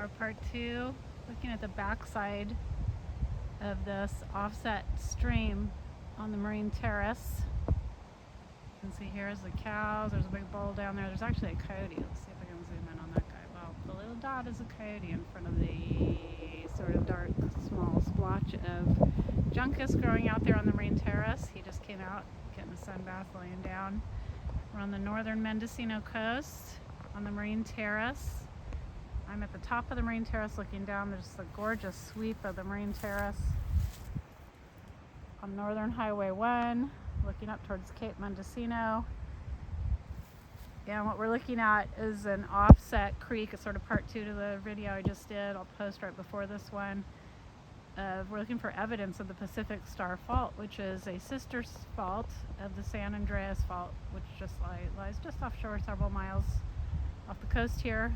Star Part 2, looking at the backside of this offset stream on the marine terrace. You can see here's the cows, there's a big bull down there, there's actually a coyote. Let's see if I can zoom in on that guy. Well, the little dot is a coyote in front of the sort of dark small splotch of juncus growing out there on the marine terrace. He just came out getting a sun bath, laying down. We're on the northern Mendocino coast on the marine terrace. I'm at the top of the marine terrace looking down. There's the gorgeous sweep of the marine terrace on Northern Highway 1, looking up towards Cape Mendocino. And what we're looking at is an offset creek. It's sort of part 2 to the video I just did. I'll post right before this one. We're looking for evidence of the Pacific Star Fault, which is a sister fault of the San Andreas Fault, which just lies just offshore several miles off the coast here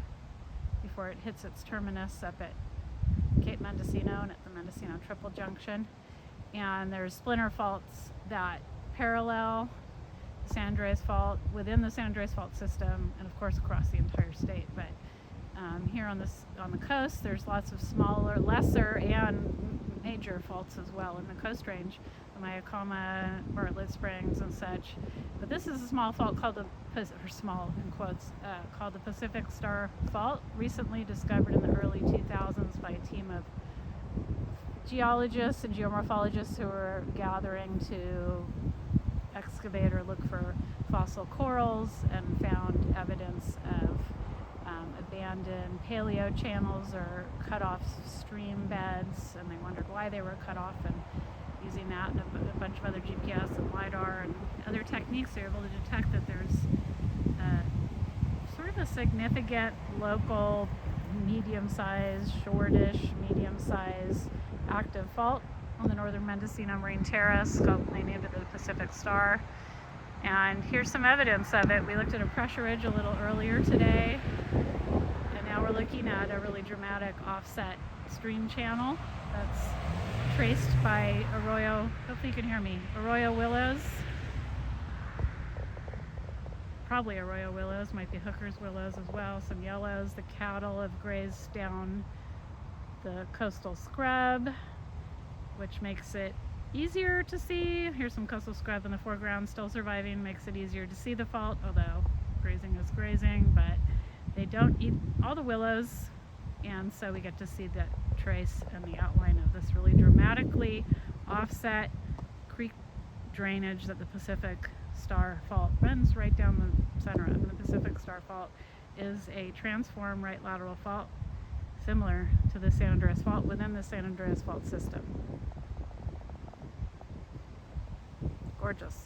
before it hits its terminus up at Cape Mendocino and at the Mendocino Triple Junction. And there's splinter faults that parallel the San Andreas Fault within the San Andreas Fault system, and of course across the entire state. But here on the coast, there's lots of smaller, lesser, and major faults as well in the Coast Range, the Mayakoma, Bartlett Springs, and such. But this is a small fault called the small in quotes, called the Pacific Star Fault, recently discovered in the early 2000s by a team of geologists and geomorphologists who were gathering to excavate or look for fossil corals, and found evidence of abandoned paleo channels or cut off stream beds, and they wondered why they were cut off, and using that and a bunch of other GPS and LiDAR and other techniques, they're able to detect that there's sort of a significant local medium-sized, shortish, medium-sized active fault on the northern Mendocino Marine Terrace. They named it the Pacific Star. And here's some evidence of it. We looked at a pressure ridge a little earlier today, and now we're looking at a really dramatic offset stream channel that's traced by arroyo, hopefully you can hear me, arroyo willows. Probably arroyo willows, might be hooker's willows as well, some yellows. The cattle have grazed down the coastal scrub, which makes it easier to see. Here's some coastal scrub in the foreground still surviving, makes it easier to see the fault, although grazing is grazing, but they don't eat all the willows, and so we get to see that trace and the outline of this really dramatically offset creek drainage that the Pacific Star Fault runs right down the center of. And the Pacific Star Fault is a transform right lateral fault similar to the San Andreas Fault within the San Andreas Fault system. Gorgeous.